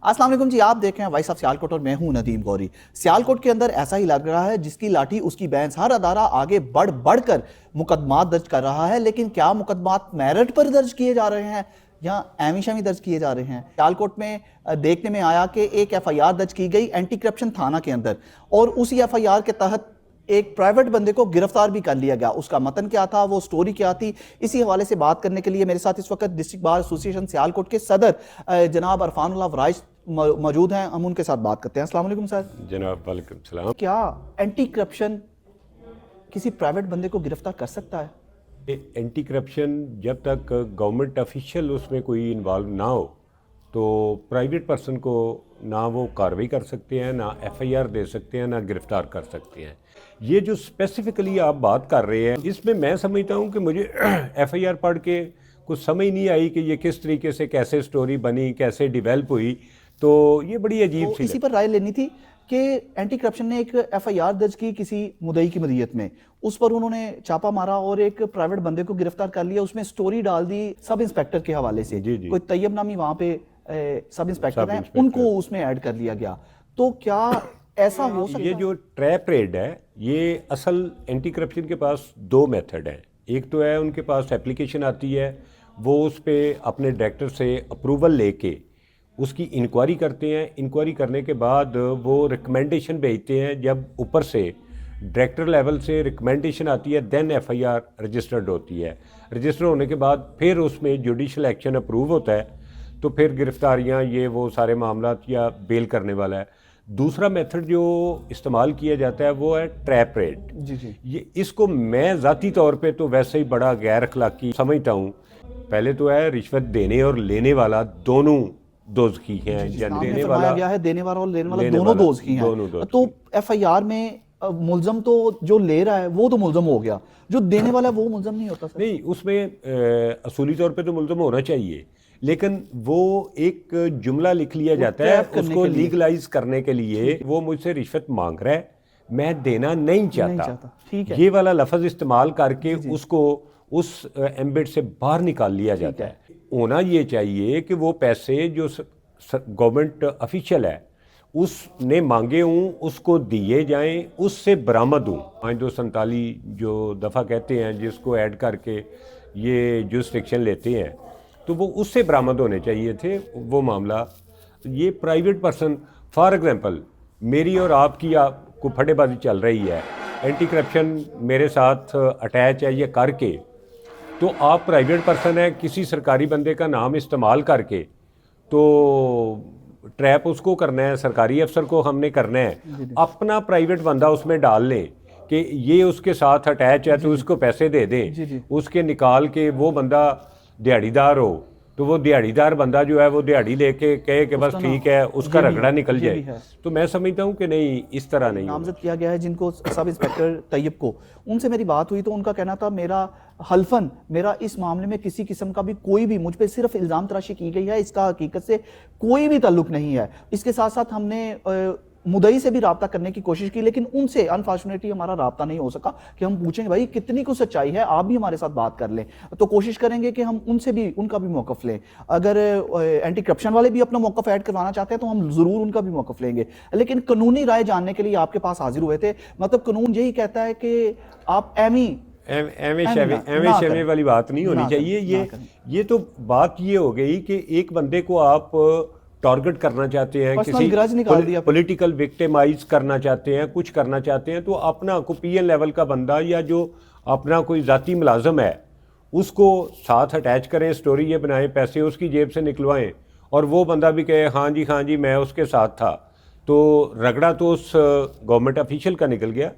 अस्सलाम वालेकुम जी, आप देख रहे हैं वॉइस ऑफ सियालकोट और मैं हूं नदीम गौरी। सियालकोट के अंदर ऐसा ही लग रहा है जिसकी लाठी उसकी भैंस, हर अदारा आगे बढ़ बढ़कर मुकदमात दर्ज कर रहा है, लेकिन क्या मुकदमात मेरिट पर दर्ज किए जा रहे हैं या एमी शमी दर्ज किए जा रहे हैं। सियालकोट में देखने में आया कि एक एफआईआर दर्ज की गई एंटी करप्शन थाना के अंदर, और उसी एफआईआर के तहत एक प्राइवेट बंदे को गिरफ्तार भी कर लिया गया। उसका मतन क्या था, वो स्टोरी क्या थी, इसी हवाले से बात करने के लिए मेरे साथ इस वक्त डिस्ट्रिक्ट बार एसोसिएशन सियालकोट के सदर जनाब अरफानुल्लाह वराइश मौजूद हैं। हम उनके साथ बात करते हैं। अस्सलाम वालेकुम सर। जनाब वालेकुम सलाम। क्या एंटी करप्शन किसी प्राइवेट बंदे को गिरफ्तार कर सकता है? एंटी करप्शन जब तक गवर्नमेंट ऑफिशियल उसमें कोई इन्वॉल्व ना हो तो प्राइवेट पर्सन को ना वो कार्रवाई कर सकते हैं, ना एफआईआर दे सकते हैं, ना गिरफ्तार कर सकते हैं। ये जो स्पेसिफिकली आप बात कर रहे हैं, इसमें मैं समझता हूँ कि मुझे एफआईआर पढ़ के कुछ समझ नहीं आई कि ये किस तरीके से कैसे स्टोरी बनी, कैसे डिवेल्प हुई, तो ये बड़ी अजीब सी इसी पर राय लेनी थी कि एंटी करप्शन ने एक एफआईआर दर्ज की किसी मुद्दई की मदीयत में, उस पर उन्होंने छापा मारा और एक प्राइवेट बंदे को गिरफ्तार कर लिया। उसमें स्टोरी डाल दी सब इंस्पेक्टर के हवाले से। जी जी। कोई तैयब नामी वहां पे सब इंस्पेक्टर हैं, उनको उसमें ऐड कर लिया गया। तो क्या ऐसा हो सकता है? ये जो ट्रैप रेड है, ये असल एंटी करप्शन के पास दो मेथड हैं। एक तो है उनके पास एप्लीकेशन आती है, वो उस पर अपने डायरेक्टर से अप्रूवल लेके उसकी इंक्वायरी करते हैं। इंक्वायरी करने के बाद वो रिकमेंडेशन भेजते हैं। जब ऊपर से डायरेक्टर लेवल से रिकमेंडेशन आती है, देन एफआईआर रजिस्टर्ड होती है। रजिस्टर होने के बाद फिर उसमें जुडिशल एक्शन अप्रूव होता है, तो फिर गिरफ्तारियां, ये वो सारे मामला या बेल करने वाला है। दूसरा मेथड जो इस्तेमाल किया जाता है वो है ट्रैप रेड। जी जी। ये इसको मैं ज़ाती तौर पे तो वैसे ही बड़ा गैर अखलाकी समझता हूँ। पहले तो है रिश्वत देने और लेने वाला दोनों दोज़खी हैं। देने वाला गया है, देने वाला और लेने वाला दोनों दोज़खी हैं। तो एफआईआर में मुल्जम तो जो ले रहा है वो तो मुल्जम हो गया, जो देने वाला है वो मुल्जम नहीं होता सर? नहीं, उसमें असूली तौर पे तो मुल्जम होना चाहिए, लेकिन वो एक जुमला लिख लिया जाता है उसको लीगलाइज करने के लिए। वो मुझसे रिश्वत मांग रहा है, मैं देना नहीं चाहता। ठीक है। ये वाला लफ्ज इस्तेमाल करके उसको उस एम्बिट से बाहर निकाल लिया जाता है। होना ये चाहिए कि वो पैसे जो गवर्नमेंट ऑफिशियल है उसने मांगे हूँ, उसको दिए जाएं, उससे बरामद हूँ। 5247 जो दफ़ा कहते हैं, जिसको ऐड करके ये जुरिस्डिक्शन लेते हैं, तो वो उससे बरामद होने चाहिए थे वो मामला। ये प्राइवेट पर्सन, फॉर एग्जांपल मेरी और आपकी आपको फटेबाजी चल रही है, एंटी करप्शन मेरे साथ अटैच है ये करके, तो आप प्राइवेट पर्सन है, किसी सरकारी बंदे का नाम इस्तेमाल करके तो ट्रैप उसको करना है, सरकारी अफसर को हमने करना है, अपना प्राइवेट बंदा उसमें डाल लें कि ये उसके साथ अटैच है तो उसको पैसे दे दें, उसके निकाल के वो बंदा दिहाड़ीदार हो तो वो दिहाड़ीदार बंदा जो है वो दिहाड़ी लेके कहे कि बस ठीक है, उसका रगड़ा निकल जाए। तो मैं समझता हूँ कि नहीं, इस तरह नहीं नामजद किया गया है जिनको सब इंस्पेक्टर तैयब को। उनसे मेरी बात हुई तो उनका कहना था, मेरा हल्फन, मेरा इस मामले में किसी किस्म का भी कोई भी, मुझ पर सिर्फ इल्ज़ाम तराशी की गई है, इसका हकीकत से कोई भी ताल्लुक नहीं है। इसके साथ साथ हमने मुदई से भी राब्ता करने की कोशिश की, लेकिन उनसे अनफॉर्चुनेटली हमारा राब्ता नहीं हो सका कि हम पूछेंगे भाई कितनी कुछ सच्चाई है, आप भी हमारे साथ बात कर लें। तो कोशिश करेंगे कि हम उनसे भी, उनका भी मौक़िफ़ लें। अगर एंटी करप्शन वाले भी अपना मौक़िफ़ ऐड करवाना चाहते हैं तो हम ज़रूर उनका भी मौक़िफ़ लेंगे। लेकिन कानूनी राय जानने के लिए आपके पास हाजिर हुए थे। मतलब कानून यही कहता है कि आप एम वाली बात नहीं होनी चाहिए। ये तो बात ये हो गई कि एक बंदे को आप टारगेट करना चाहते हैं, किसी पॉलिटिकल विक्टिमाइज करना चाहते हैं, कुछ करना चाहते हैं, तो अपना को पीएन लेवल का बंदा या जो अपना कोई ज़ाती मुलाजम है उसको साथ अटैच करें, स्टोरी ये बनाएं, पैसे उसकी जेब से निकलवाएं और वो बंदा भी कहे हाँ जी मैं उसके साथ था, तो रगड़ा तो उस गवर्नमेंट ऑफिशियल का निकल गया।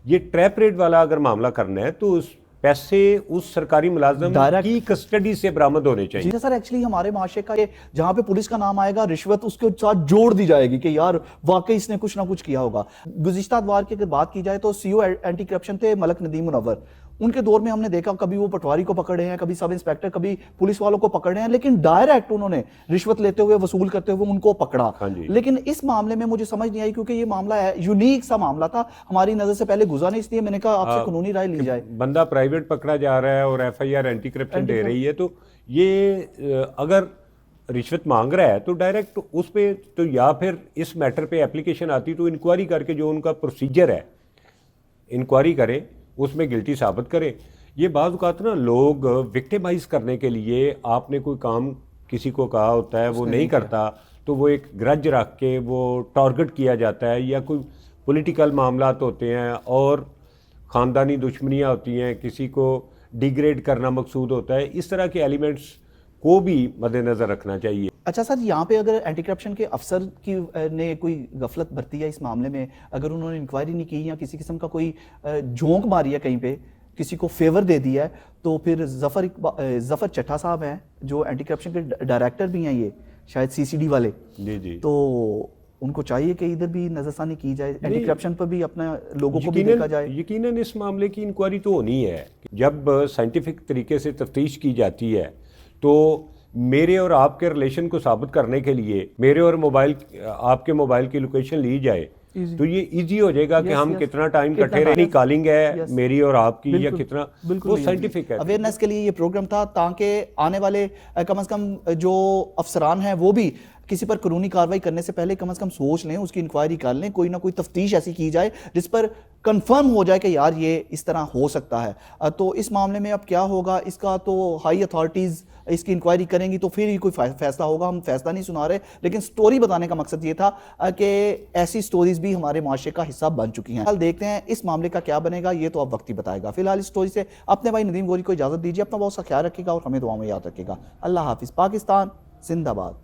ये ट्रैप रेड वाला अगर मामला करना है तो उस पैसे उस सरकारी मुलाजम की कस्टडी से बरामद होने चाहिए। जी सर, एक्चुअली हमारे माशरे का ये, जहां पे पुलिस का नाम आएगा रिश्वत उसके साथ जोड़ दी जाएगी कि यार वाकई इसने कुछ ना कुछ किया होगा। गुज़िश्ता अदवार की अगर बात की जाए तो सीओ एंटी करप्शन थे मलक नदीम मुनव्वर। उनके दौर में हमने देखा कभी वो पटवारी को पकड़े हैं, कभी सब इंस्पेक्टर, कभी पुलिस वालों को पकड़े हैं, लेकिन डायरेक्ट उन्होंने रिश्वत लेते हुए, वसूल करते हुए उनको पकड़ा। लेकिन इस मामले में मुझे समझ नहीं आई, क्योंकि ये मामला है यूनिक सा मामला था, हमारी नजर से पहले गुजरा नहीं, इसलिए मैंने कहा आपसे कानूनी राय ली जाए। बंदा प्राइवेट पकड़ा जा रहा है और एफआईआर एंटी करप्शन दे रही है, तो ये अगर रिश्वत मांग रहा है तो डायरेक्ट उस पे तो, या फिर इस मैटर पे एप्लीकेशन आती तो इंक्वायरी करके जो उनका प्रोसीजर है इंक्वायरी करे, उसमें गिल्टी साबित करे। ये बाज़ औक़ात ना लोग विक्टिमाइज करने के लिए, आपने कोई काम किसी को कहा होता है वो नहीं करता तो वो एक ग्रज रख के वो टारगेट किया जाता है, या कोई पॉलिटिकल मामलात होते हैं और ख़ानदानी दुश्मनियाँ होती हैं, किसी को डिग्रेड करना मकसूद होता है। इस तरह के एलिमेंट्स को भी मद्देनज़र रखना चाहिए। अच्छा सर, यहाँ पे अगर एंटी करप्शन के अफसर की ने कोई गफलत बरती है इस मामले में, अगर उन्होंने इंक्वायरी नहीं की या किसी किस्म का कोई झोंक मारी है कहीं पे, किसी को फेवर दे दिया है, तो फिर जफ़र चट्टा साहब हैं जो एंटी करप्शन के डायरेक्टर भी हैं, ये शायद सीसीडी वाले जी जी, तो उनको चाहिए कि इधर भी नजरसानी की जाए, एंटी करप्शन पर भी अपना लोगों को भी देखा जाए। यकीनन इस मामले की इंक्वायरी तो होनी है। जब साइंटिफिक तरीके से तफ्तीश की जाती है तो मेरे और आपके रिलेशन को साबित करने के लिए मेरे और आपके मोबाइल की लोकेशन ली जाए तो ये इजी हो जाएगा कि हम कितना टाइम इकट्ठे रहे, कॉलिंग है मेरी और आपकी या कितना, वो साइंटिफिक है। अवेयरनेस के लिए ये प्रोग्राम था ताकि आने वाले कम से कम जो अफसरान हैं वो भी किसी पर कानूनी कार्रवाई करने से पहले कम से कम सोच लें, उसकी इंक्वायरी कर लें, कोई ना कोई तफ्तीश ऐसी की जाए जिस पर कंफर्म हो जाए कि यार ये इस तरह हो सकता है। तो इस मामले में अब क्या होगा इसका तो हाई अथॉरिटीज़ इसकी इंक्वायरी करेंगी तो फिर ही कोई फैसला होगा। हम फैसला नहीं सुना रहे, लेकिन स्टोरी बताने का मकसद ये था कि ऐसी स्टोरीज भी हमारे माशरे का हिस्सा बन चुकी हैं। हाल देखते हैं इस मामले का क्या बनेगा, ये तो अब वक्त ही बताएगा। फिलहाल इस स्टोरी से अपने भाई नदीम गोरी को इजाज़त दीजिए। अपना बहुत सा ख्याल रखिएगा और हमें दुआ में याद रखिएगा। अल्लाह हाफिज़। पाकिस्तान जिंदाबाद।